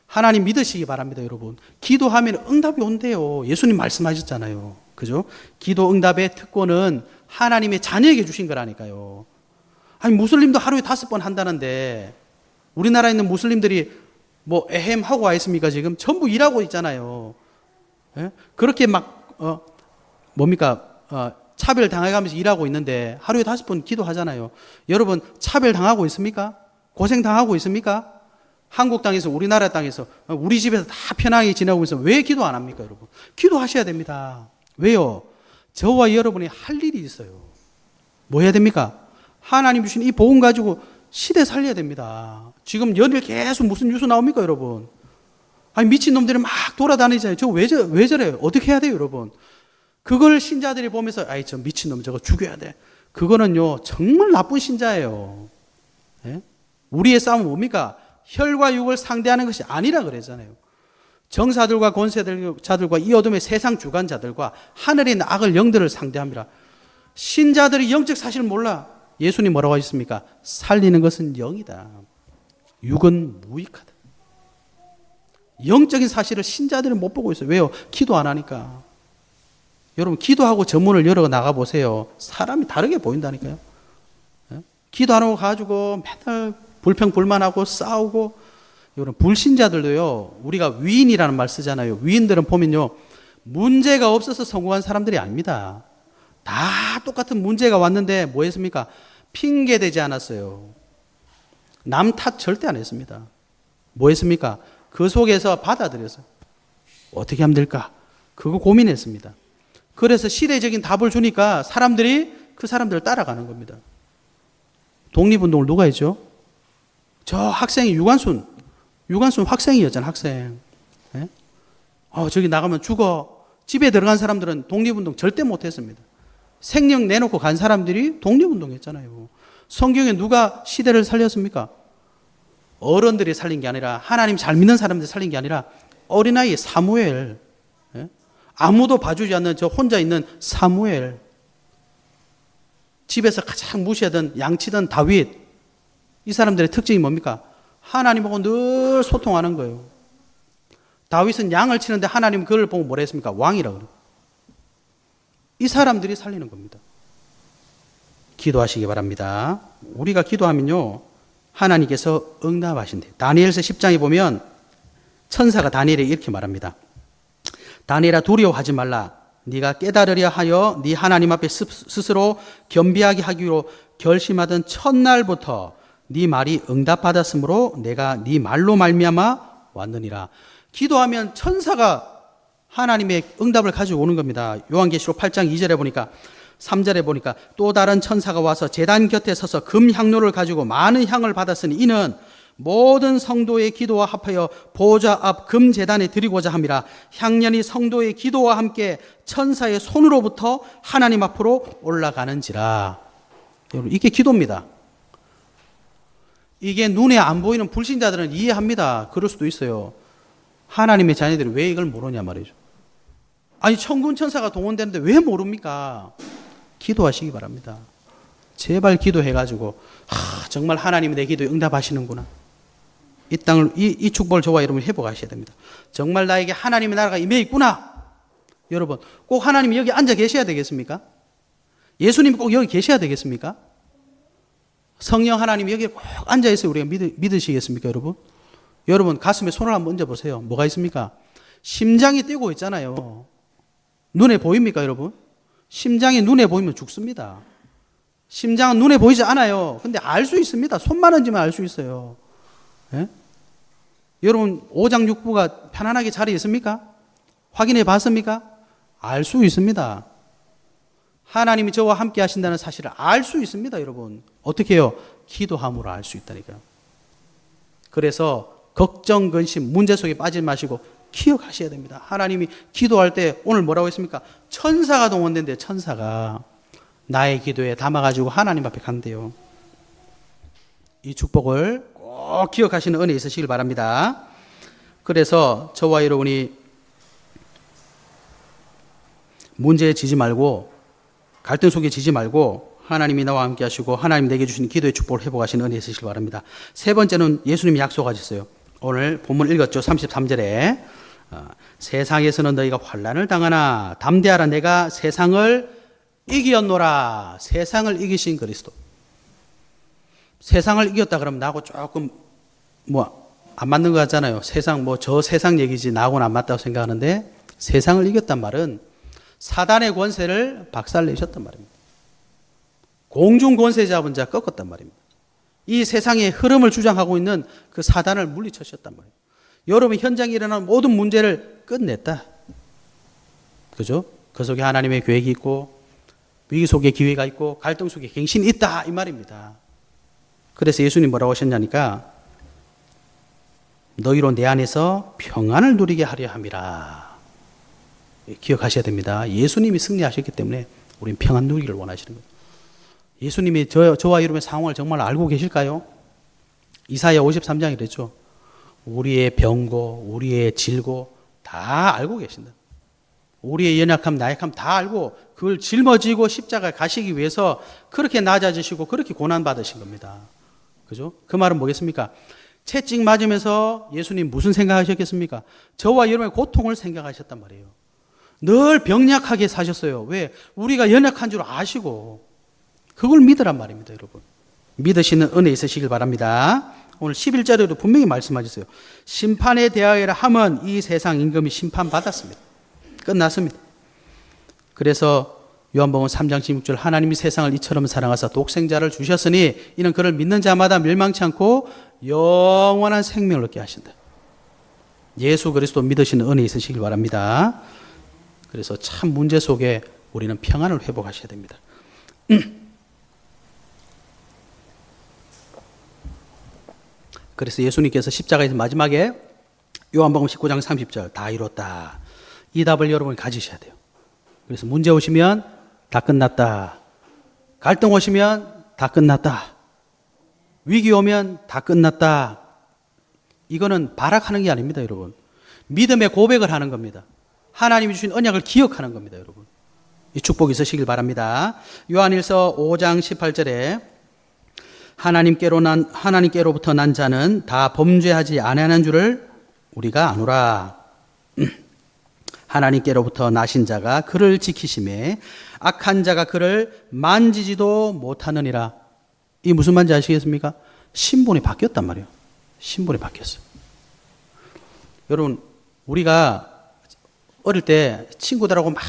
하나님 믿으시기 바랍니다, 여러분. 기도하면 응답이 온대요. 예수님 말씀하셨잖아요. 그죠? 기도 응답의 특권은 하나님의 자녀에게 주신 거라니까요. 아니, 무슬림도 하루에 5번 한다는데, 우리나라에 있는 무슬림들이 뭐 에헴 하고 와 있습니까, 지금? 전부 일하고 있잖아요. 그렇게 막, 차별 당해가면서 일하고 있는데, 하루에 5번 기도하잖아요. 여러분, 차별 당하고 있습니까? 고생 당하고 있습니까? 한국 땅에서 우리나라 땅에서 우리 집에서 다 편하게 지내고 있어. 왜 기도 안 합니까, 여러분? 기도하셔야 됩니다. 왜요? 저와 여러분이 할 일이 있어요. 뭐 해야 됩니까? 하나님 주신 이 복음 가지고 시대 살려야 됩니다. 지금 연일 계속 무슨 뉴스 나옵니까, 여러분? 아니, 미친놈들이 막 돌아다니잖아요. 저거 왜 저래요? 어떻게 해야 돼요, 여러분? 그걸 신자들이 보면서, 저 미친놈 저거 죽여야 돼. 그거는요, 정말 나쁜 신자예요. 우리의 싸움은 뭡니까? 혈과 육을 상대하는 것이 아니라 그랬잖아요. 정사들과 권세자들과 이 어둠의 세상 주관자들과 하늘에 있는 악을 영들을 상대합니다. 신자들이 영적 사실을 몰라. 예수님 뭐라고 하셨습니까? 살리는 것은 영이다. 육은 무익하다. 영적인 사실을 신자들은 못 보고 있어요. 왜요? 기도 안 하니까. 여러분 기도하고 전문을 열어 나가 보세요. 사람이 다르게 보인다니까요. 기도 안 하고 가지고 맨날 불평불만하고 싸우고. 여러분 불신자들도요. 우리가 위인이라는 말 쓰잖아요. 위인들은 보면요. 문제가 없어서 성공한 사람들이 아닙니다. 다 똑같은 문제가 왔는데 뭐 했습니까? 핑계대지 않았어요. 남 탓 절대 안 했습니다. 뭐 했습니까? 그 속에서 받아들였어요. 어떻게 하면 될까? 그거 고민했습니다. 그래서 시대적인 답을 주니까 사람들이 그 사람들을 따라가는 겁니다. 독립운동을 누가 했죠? 저 학생이 유관순 학생이었잖아요. 학생. 네? 저기 나가면 죽어. 집에 들어간 사람들은 독립운동 절대 못했습니다. 생명 내놓고 간 사람들이 독립운동 했잖아요. 성경에 누가 시대를 살렸습니까? 어른들이 살린 게 아니라 하나님 잘 믿는 사람들이 살린 게 아니라 어린아이 사무엘. 아무도 봐주지 않는 저 혼자 있는 사무엘. 집에서 가장 무시하던 양치던 다윗. 이 사람들의 특징이 뭡니까? 하나님하고 늘 소통하는 거예요. 다윗은 양을 치는데 하나님 그걸 보고 뭐라 했습니까? 왕이라고 그래요. 이 사람들이 살리는 겁니다. 기도하시기 바랍니다. 우리가 기도하면요, 하나님께서 응답하신대요. 다니엘서 10장에 보면 천사가 다니엘에게 이렇게 말합니다. 다니엘아, 두려워하지 말라. 네가 깨달으려 하여 네 하나님 앞에 스스로 겸비하게 하기로 결심하던 첫날부터 네 말이 응답받았으므로 내가 네 말로 말미암아 왔느니라. 기도하면 천사가 하나님의 응답을 가지고 오는 겁니다. 요한계시록 8장 2절에 보니까 3절에 보니까 또 다른 천사가 와서 제단 곁에 서서 금 향로를 가지고 많은 향을 받았으니 이는 모든 성도의 기도와 합하여 보좌 앞 금 제단에 드리고자 함이라. 향년이 성도의 기도와 함께 천사의 손으로부터 하나님 앞으로 올라가는지라. 여러분, 이게 기도입니다. 이게 눈에 안 보이는 불신자들은 이해합니다. 그럴 수도 있어요. 하나님의 자녀들이 왜 이걸 모르냐 말이죠. 아니, 천군 천사가 동원되는데 왜 모릅니까? 기도하시기 바랍니다. 제발 기도해가지고 정말 하나님이 내 기도에 응답하시는구나. 이 땅을 이 축복을 저와 여러분 회복하셔야 됩니다. 정말 나에게 하나님의 나라가 임해 있구나. 여러분, 꼭 하나님이 여기 앉아 계셔야 되겠습니까? 예수님이 꼭 여기 계셔야 되겠습니까? 성령 하나님이 여기 꼭 앉아 있어요. 우리가 믿으시겠습니까, 여러분? 여러분, 가슴에 손을 한번 얹어 보세요. 뭐가 있습니까? 심장이 뛰고 있잖아요. 눈에 보입니까, 여러분? 심장이 눈에 보이면 죽습니다. 심장은 눈에 보이지 않아요. 근데 알 수 있습니다. 손만 얹으면 알 수 있어요. 예? 여러분, 오장육부가 편안하게 자리에 있습니까? 확인해 봤습니까? 알 수 있습니다. 하나님이 저와 함께 하신다는 사실을 알 수 있습니다, 여러분. 어떻게 해요? 기도함으로 알 수 있다니까요. 그래서 걱정, 근심, 문제 속에 빠지지 마시고 기억하셔야 됩니다. 하나님이 기도할 때 오늘 뭐라고 했습니까? 천사가 동원된대요. 천사가 나의 기도에 담아가지고 하나님 앞에 간대요. 이 축복을 꼭 기억하시는 은혜 있으시길 바랍니다. 그래서 저와 여러분이 문제에 지지 말고 갈등 속에 지지 말고 하나님이 나와 함께 하시고 하나님 내게 주신 기도의 축복을 회복하시는 은혜 있으시길 바랍니다. 세 번째는 예수님이 약속하셨어요. 오늘 본문 읽었죠. 33절에 세상에서는 너희가 환난을 당하나 담대하라. 내가 세상을 이기었노라. 세상을 이기신 그리스도. 세상을 이겼다 그러면 나하고 조금 안 맞는 것 같잖아요. 세상 저 세상 얘기지 나하고는 안 맞다고 생각하는데, 세상을 이겼단 말은 사단의 권세를 박살내셨단 말입니다. 공중 권세 잡은 자 꺾었단 말입니다. 이 세상의 흐름을 주장하고 있는 그 사단을 물리쳤단 말이에요. 여러분 현장에 일어나는 모든 문제를 끝냈다. 그죠? 그 속에 하나님의 계획이 있고 위기 속에 기회가 있고 갈등 속에 갱신이 있다 이 말입니다. 그래서 예수님 뭐라고 하셨냐니까 너희로 내 안에서 평안을 누리게 하려 함이라. 기억하셔야 됩니다. 예수님이 승리하셨기 때문에 우리는 평안 누리기를 원하시는 거예요. 예수님이 저와 여러분의 상황을 정말 알고 계실까요? 이사야 53장이 그랬죠. 우리의 병고, 우리의 질고 다 알고 계신다. 우리의 연약함, 나약함 다 알고 그걸 짊어지고 십자가에 가시기 위해서 그렇게 낮아지시고 그렇게 고난받으신 겁니다. 그죠? 그 말은 뭐겠습니까? 채찍 맞으면서 예수님 무슨 생각하셨겠습니까? 저와 여러분의 고통을 생각하셨단 말이에요. 늘 병약하게 사셨어요. 왜? 우리가 연약한 줄 아시고 그걸 믿으란 말입니다, 여러분. 믿으시는 은혜 있으시길 바랍니다. 오늘 11절에도 분명히 말씀하셨어요. 심판에 대하여라 함은 이 세상 임금이 심판받았습니다. 끝났습니다. 그래서 요한복음 3장 16절 하나님이 세상을 이처럼 사랑하사 독생자를 주셨으니 이는 그를 믿는 자마다 멸망치 않고 영원한 생명을 얻게 하신다. 예수 그리스도 믿으시는 은혜 있으시길 바랍니다. 그래서 참 문제 속에 우리는 평안을 회복하셔야 됩니다. 그래서 예수님께서 십자가에서 마지막에 요한복음 19장 30절 다 이뤘다. 이 답을 여러분이 가지셔야 돼요. 그래서 문제 오시면 다 끝났다. 갈등 오시면 다 끝났다. 위기 오면 다 끝났다. 이거는 발악하는 게 아닙니다, 여러분. 믿음의 고백을 하는 겁니다. 하나님이 주신 언약을 기억하는 겁니다, 여러분. 이 축복이 있으시길 바랍니다. 요한일서 5장 18절에 하나님께로부터 난 자는 다 범죄하지 아니하는 줄을 우리가 아노라. 하나님께로부터 나신 자가 그를 지키심에 악한 자가 그를 만지지도 못하느니라. 이 무슨 말인지 아시겠습니까? 신분이 바뀌었단 말이에요. 신분이 바뀌었어요. 여러분, 우리가 어릴 때 친구들하고 막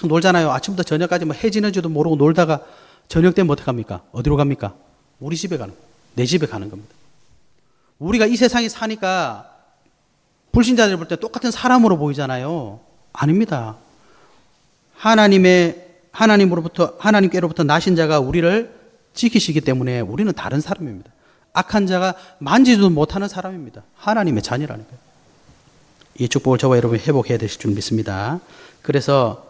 놀잖아요. 아침부터 저녁까지 뭐 해 지는지도 모르고 놀다가 저녁 되면 어떻게 합니까? 어디로 갑니까? 우리 집에 가는 거예요. 내 집에 가는 겁니다. 우리가 이 세상에 사니까 불신자들 볼 때 똑같은 사람으로 보이잖아요. 아닙니다. 하나님께로부터 나신 자가 우리를 지키시기 때문에 우리는 다른 사람입니다. 악한 자가 만지지도 못하는 사람입니다. 하나님의 자녀라니까요. 이 축복을 저와 여러분이 회복해야 되실 줄 믿습니다. 그래서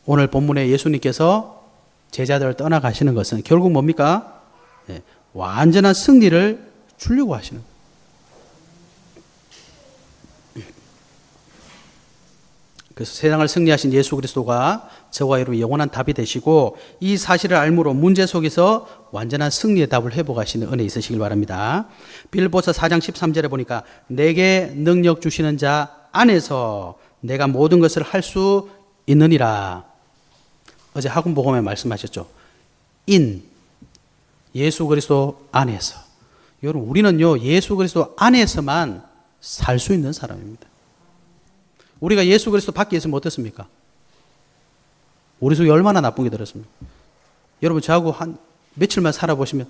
오늘 본문에 예수님께서 제자들을 떠나가시는 것은 결국 뭡니까? 완전한 승리를 주려고 하시는 거예요. 그래서 세상을 승리하신 예수 그리스도가 저와 여러분 영원한 답이 되시고 이 사실을 알므로 문제 속에서 완전한 승리의 답을 회복하시는 은혜 있으시길 바랍니다. 빌보서 4장 13절에 보니까 내게 능력 주시는 자 안에서 내가 모든 것을 할 수 있느니라. 어제 학원 복음에 말씀하셨죠. 예수 그리스도 안에서. 여러분 우리는요 예수 그리스도 안에서만 살 수 있는 사람입니다. 우리가 예수 그리스도 밖에 있으면 어떻습니까? 우리 속에 얼마나 나쁜 게 들었습니까? 여러분 저하고 한 며칠만 살아보시면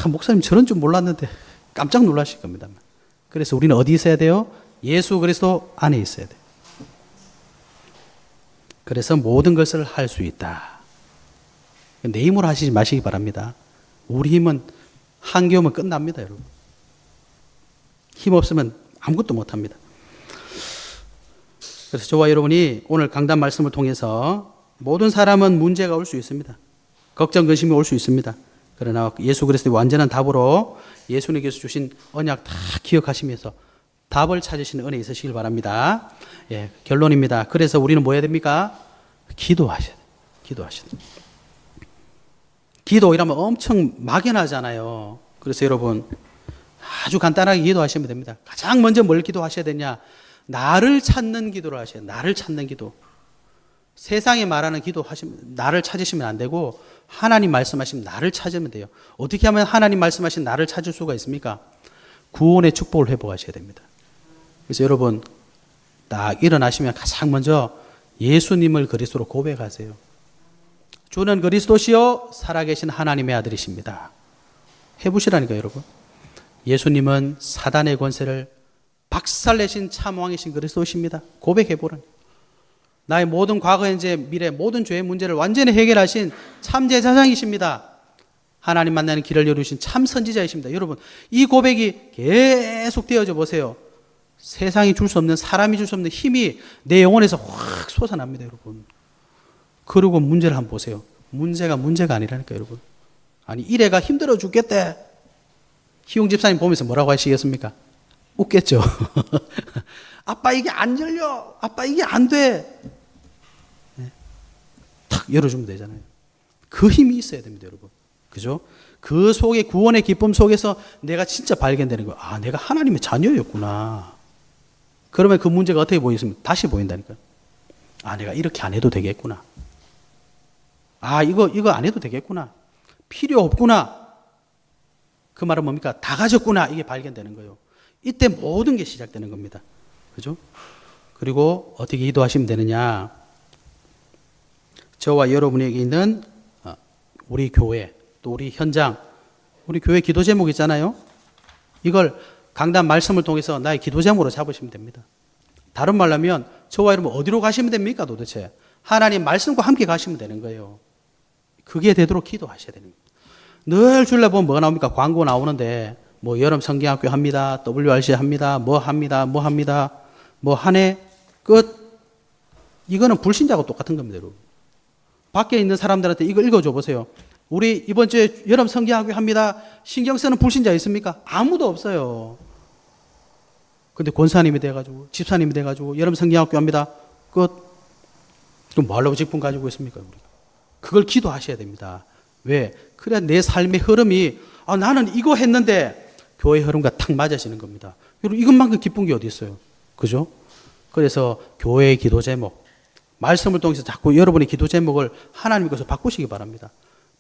목사님 저런 줄 몰랐는데 깜짝 놀라실 겁니다. 그래서 우리는 어디 있어야 돼요? 예수 그리스도 안에 있어야 돼요. 그래서 모든 것을 할 수 있다. 내 힘으로 하시지 마시기 바랍니다. 우리 힘은 한계 오면 끝납니다, 여러분. 힘 없으면 아무것도 못합니다. 그래서 저와 여러분이 오늘 강단 말씀을 통해서 모든 사람은 문제가 올 수 있습니다. 걱정, 근심이 올 수 있습니다. 그러나 예수 그리스도의 완전한 답으로 예수님께서 주신 언약 다 기억하시면서 답을 찾으시는 은혜 있으시길 바랍니다. 예, 결론입니다. 그래서 우리는 뭐 해야 됩니까? 기도하셔야 돼요. 기도하셔야 돼요. 기도 이러면 엄청 막연하잖아요. 그래서 여러분 아주 간단하게 기도하시면 됩니다. 가장 먼저 뭘 기도하셔야 되냐? 나를 찾는 기도를 하셔야 돼요. 나를 찾는 기도. 세상에 말하는 기도 하시면 나를 찾으시면 안 되고 하나님 말씀하시면 나를 찾으면 돼요. 어떻게 하면 하나님 말씀하신 나를 찾을 수가 있습니까? 구원의 축복을 회복하셔야 됩니다. 그래서 여러분 딱 일어나시면 가장 먼저 예수님을 그리스도로 고백하세요. 주는 그리스도시요 살아계신 하나님의 아들이십니다. 해보시라니까요, 여러분. 예수님은 사단의 권세를 박살내신 참왕이신 그리스도십니다. 고백해보라니. 나의 모든 과거, 현재, 미래, 모든 죄의 문제를 완전히 해결하신 참제사장이십니다. 하나님 만나는 길을 열으신 참 선지자이십니다. 여러분, 이 고백이 계속 되어져 보세요. 세상이 줄 수 없는, 사람이 줄 수 없는 힘이 내 영혼에서 확 솟아납니다, 여러분. 그리고 문제를 한번 보세요. 문제가 아니라니까, 여러분. 아니, 이래가 힘들어 죽겠대. 희용 집사님 보면서 뭐라고 하시겠습니까? 웃겠죠. 아빠 이게 안 열려. 아빠 이게 안 돼. 네. 탁 열어주면 되잖아요. 그 힘이 있어야 됩니다, 여러분. 그죠? 그 속에 구원의 기쁨 속에서 내가 진짜 발견되는 거예요. 아, 내가 하나님의 자녀였구나. 그러면 그 문제가 어떻게 보이겠습니까? 다시 보인다니까요. 아, 내가 이렇게 안 해도 되겠구나. 아, 이거 안 해도 되겠구나. 필요 없구나. 그 말은 뭡니까? 다 가졌구나. 이게 발견되는 거예요. 이때 모든 게 시작되는 겁니다. 그죠? 그리고 어떻게 기도하시면 되느냐? 저와 여러분에게 있는 우리 교회, 또 우리 현장, 우리 교회 기도 제목 있잖아요. 이걸 강단 말씀을 통해서 나의 기도 제목으로 잡으시면 됩니다. 다른 말로 하면 저와 여러분 어디로 가시면 됩니까 도대체? 하나님 말씀과 함께 가시면 되는 거예요. 그게 되도록 기도하셔야 되는 겁니다. 늘 주일날 보면 뭐가 나옵니까? 광고 나오는데 뭐 여름 성경학교 합니다. WRC 합니다. 뭐 합니다. 뭐 한 해 끝. 이거는 불신자하고 똑같은 겁니다, 여러분. 밖에 있는 사람들한테 이거 읽어줘 보세요. 우리 이번 주에 여름 성경학교 합니다. 신경 쓰는 불신자 있습니까? 아무도 없어요. 근데 권사님이 돼가지고 집사님이 돼가지고 여름 성경학교 합니다. 끝. 그럼 뭐 하려고 직분 가지고 있습니까? 우리가. 그걸 기도하셔야 됩니다. 왜? 그래야 내 삶의 흐름이 나는 이거 했는데 교회 흐름과 탁 맞아지는 겁니다. 여러분 이것만큼 기쁜 게 어디 있어요? 그죠? 그래서 교회의 기도 제목, 말씀을 통해서 자꾸 여러분의 기도 제목을 하나님 것으로 바꾸시기 바랍니다.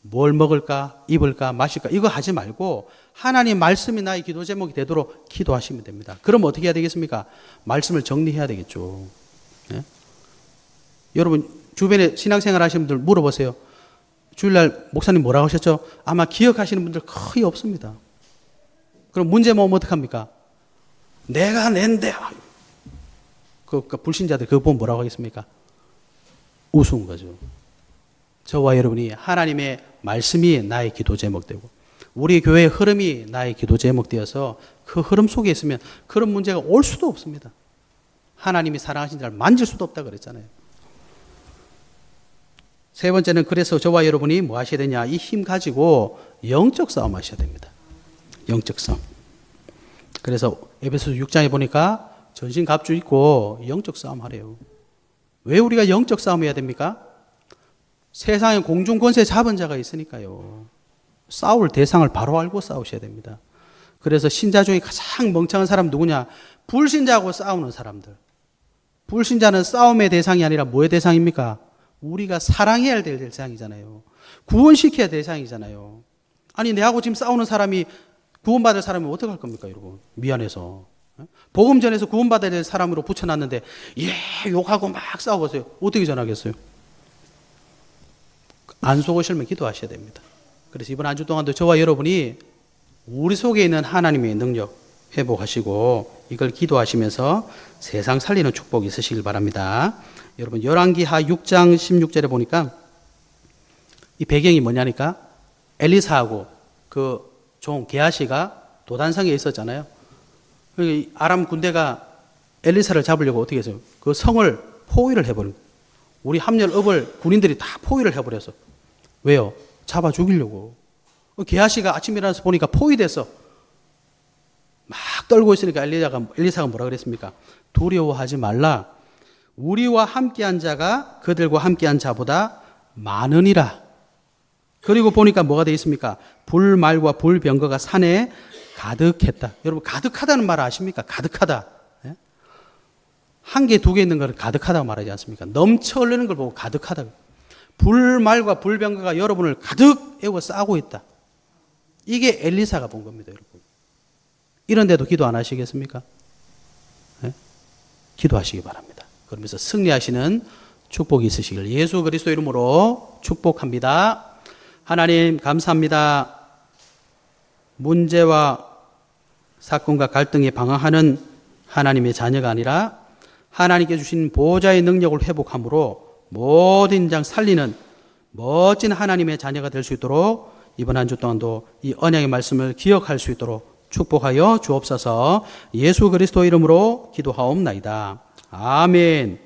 뭘 먹을까, 입을까, 마실까 이거 하지 말고 하나님 말씀이 나의 기도 제목이 되도록 기도하시면 됩니다. 그럼 어떻게 해야 되겠습니까? 말씀을 정리해야 되겠죠. 네? 여러분 주변에 신앙생활 하시는 분들 물어보세요. 주일날 목사님 뭐라고 하셨죠? 아마 기억하시는 분들 거의 없습니다. 그럼 문제 모으면 어떡합니까? 내가 낸데. 그 불신자들 그거 보면 뭐라고 하겠습니까? 우스운 거죠. 저와 여러분이 하나님의 말씀이 나의 기도 제목 되고 우리 교회의 흐름이 나의 기도 제목 되어서 그 흐름 속에 있으면 그런 문제가 올 수도 없습니다. 하나님이 사랑하신 자를 만질 수도 없다 그랬잖아요. 세 번째는 그래서 저와 여러분이 뭐 하셔야 되냐? 이 힘 가지고 영적 싸움 하셔야 됩니다. 영적 싸움. 그래서 에베소서 6장에 보니까 전신 갑주 입고 영적 싸움 하래요. 왜 우리가 영적 싸움 해야 됩니까? 세상에 공중 권세 잡은 자가 있으니까요. 싸울 대상을 바로 알고 싸우셔야 됩니다. 그래서 신자 중에 가장 멍청한 사람 누구냐? 불신자하고 싸우는 사람들. 불신자는 싸움의 대상이 아니라 뭐의 대상입니까? 우리가 사랑해야 될 대상이잖아요. 구원시켜야 될 대상이잖아요. 아니 내하고 지금 싸우는 사람이 구원받을 사람이 어떻게 할 겁니까? 여러분 미안해서 복음 전해서 구원받아야 될 사람으로 붙여놨는데 욕하고 막 싸워보세요. 어떻게 전하겠어요? 안 속으시면 기도하셔야 됩니다. 그래서 이번 한 주 동안도 저와 여러분이 우리 속에 있는 하나님의 능력 회복하시고 이걸 기도하시면서 세상 살리는 축복이 있으시길 바랍니다. 여러분 열왕기하 6장 16절에 보니까 이 배경이 뭐냐니까 엘리사하고 그 종 게하시가 도단성에 있었잖아요. 아람 군대가 엘리사를 잡으려고 어떻게 했어요? 그 성을 포위를 해버린 거예요. 우리 함열읍을 군인들이 다 포위를 해버렸어. 왜요? 잡아 죽이려고. 게하시가 아침에 일어나서 보니까 포위됐어. 막 떨고 있으니까 엘리사가 뭐라 그랬습니까? 두려워하지 말라. 우리와 함께한 자가 그들과 함께한 자보다 많으니라. 그리고 보니까 뭐가 되어 있습니까? 불말과 불병거가 산에 가득했다. 여러분 가득하다는 말 아십니까? 가득하다. 한 개, 두 개 있는 걸 가득하다고 말하지 않습니까? 넘쳐 흐르는 걸 보고 가득하다. 불말과 불병거가 여러분을 가득 에워 싸고 있다. 이게 엘리사가 본 겁니다, 여러분. 이런데도 기도 안 하시겠습니까? 네? 기도하시기 바랍니다. 그러면서 승리하시는 축복이 있으시길 예수 그리스도 이름으로 축복합니다. 하나님 감사합니다. 문제와 사건과 갈등에 방황하는 하나님의 자녀가 아니라 하나님께 주신 보호자의 능력을 회복함으로 모든 장 살리는 멋진 하나님의 자녀가 될 수 있도록 이번 한 주 동안도 이 언약의 말씀을 기억할 수 있도록 축복하여 주옵소서. 예수 그리스도 이름으로 기도하옵나이다. 아멘.